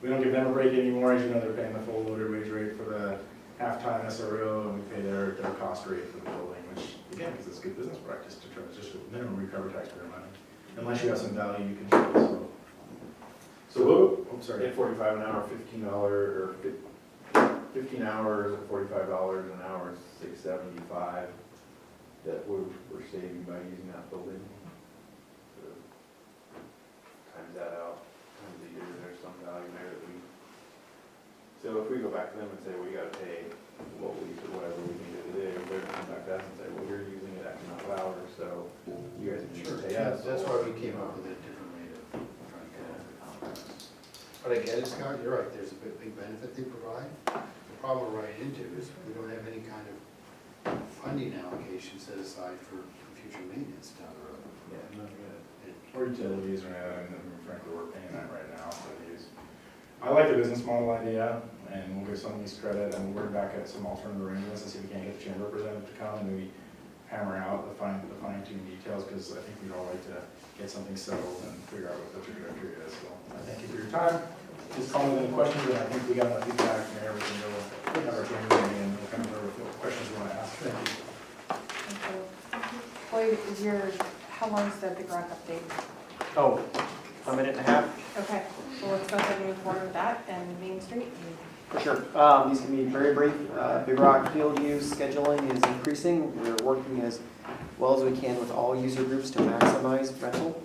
We don't give them a break anymore, as you know, they're paying the full loaded wage rate for the halftime SRO, and we pay their cost rate for the building, which, again, because it's good business practice to transition with minimum recover taxpayer money. Unless you have some value you can show, so, I'm sorry. At $45 an hour, $15 or 15 hours at $45 an hour, $675 that we're saving by using that building. So, times that out, times the year, there's some value there that we. So if we go back to them and say, well, you gotta pay what we, or whatever we need to do, they're gonna come back to us and say, well, you're using it X amount of hours, so you guys need to pay us. That's why we came up with a different way of trying to get out of the contracts. But I get it, Scott, you're right, there's a big benefit they provide. The problem we're running into is we don't have any kind of funding allocation set aside for future maintenance down the road. Yeah, not good. Or utilities, or, and frankly, we're paying that right now for these. I like the business model idea, and we'll give some of these credit, and we'll work back at some alternative arrangements and see if we can't get the chamber representative to come and maybe hammer out the fine-tuned details, because I think we'd all like to get something settled and figure out what the trajectory is. So I thank you for your time. Just call me with any questions, and I think we got enough feedback from there. We can go have our chamber meeting and we'll kind of know what questions we want to ask. Thank you. Boyd, how long is the Big Rock update? Oh, a minute and a half? Okay, well, let's go ahead and move forward with that, and Main Street. For sure. These can be very brief. Big Rock field use scheduling is increasing. We're working as well as we can with all user groups to maximize rental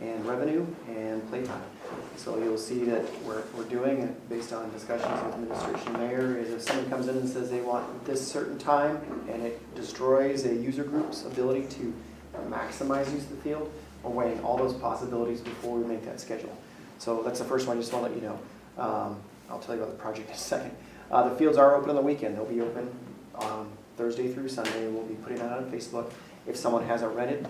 and revenue and playtime. So you'll see that we're doing it based on discussions with administration mayor, is if someone comes in and says they want this certain time and it destroys a user group's ability to maximize use of the field, we're weighing all those possibilities before we make that schedule. So that's the first one, I just want to let you know. I'll tell you about the project in a second. The fields are open on the weekend. They'll be open Thursday through Sunday. We'll be putting that on Facebook. If someone has a rented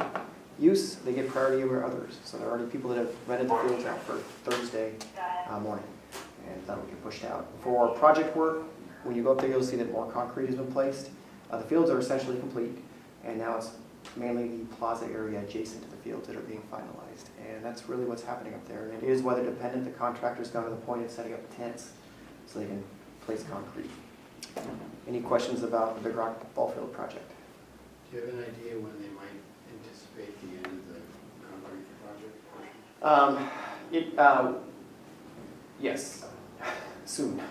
use, they get priority over others. So there are already people that have rented the fields out for Thursday morning, and that'll get pushed out. For project work, when you go up there, you'll see that more concrete has been placed. The fields are essentially complete, and now it's mainly the plaza area adjacent to the fields that are being finalized. And that's really what's happening up there. And it is weather dependent. The contractor's gone to the point of setting up tents so they can place concrete. Any questions about the Big Rock ball field project? Do you have an idea when they might anticipate the end of the concrete project? Yes, soon.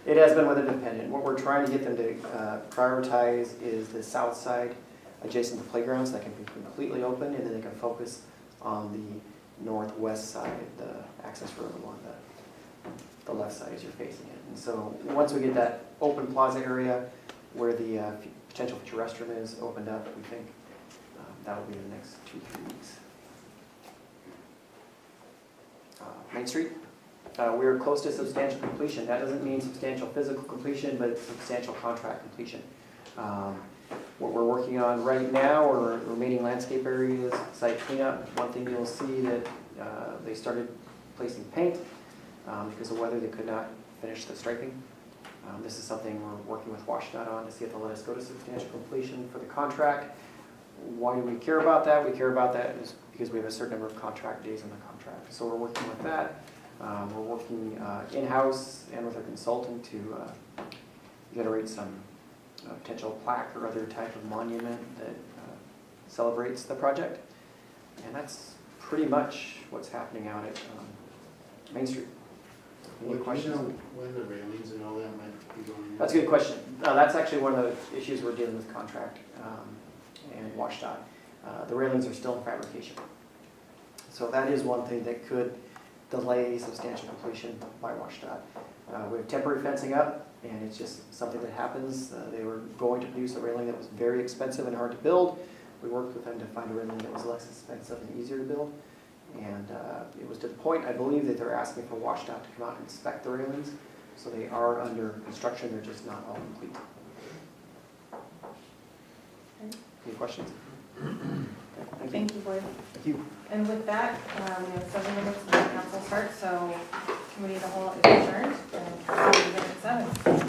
It has been weather dependent. What we're trying to get them to prioritize is the south side adjacent to playgrounds that can be completely open, and then they can focus on the northwest side, the access road along the left side as you're facing it. And so once we get that open plaza area where the potential future restroom is opened up, we think that will be the next 2-3 weeks. Main Street, we're close to substantial completion. That doesn't mean substantial physical completion, but substantial contract completion. What we're working on right now are remaining landscape areas, site cleanup. One thing you'll see that they started placing paint because of weather. They could not finish the striping. This is something we're working with WashDOT on to see if they'll let us go to substantial completion for the contract. Why do we care about that? We care about that because we have a certain number of contract days on the contract. So we're working with that. We're working in-house and with a consultant to generate some potential plaque or other type of monument that celebrates the project. And that's pretty much what's happening out at Main Street. Any questions? Do you know when the railings and all that might be going in? That's a good question. That's actually one of the issues we're dealing with contract and WashDOT. The railings are still in fabrication. So that is one thing that could delay substantial completion by WashDOT. We have temporary fencing up, and it's just something that happens. They were going to produce a railing that was very expensive and hard to build. We worked with them to find a railing that was less expensive and easier to build. And it was to the point, I believe, that they're asking for WashDOT to come out and inspect the railings. So they are under construction, they're just not all complete. Any questions? Okay, Thank you, Boyd. Thank you. And with that, we have 7 minutes until council starts, so committee of the whole is adjourned, and we'll begin at 7.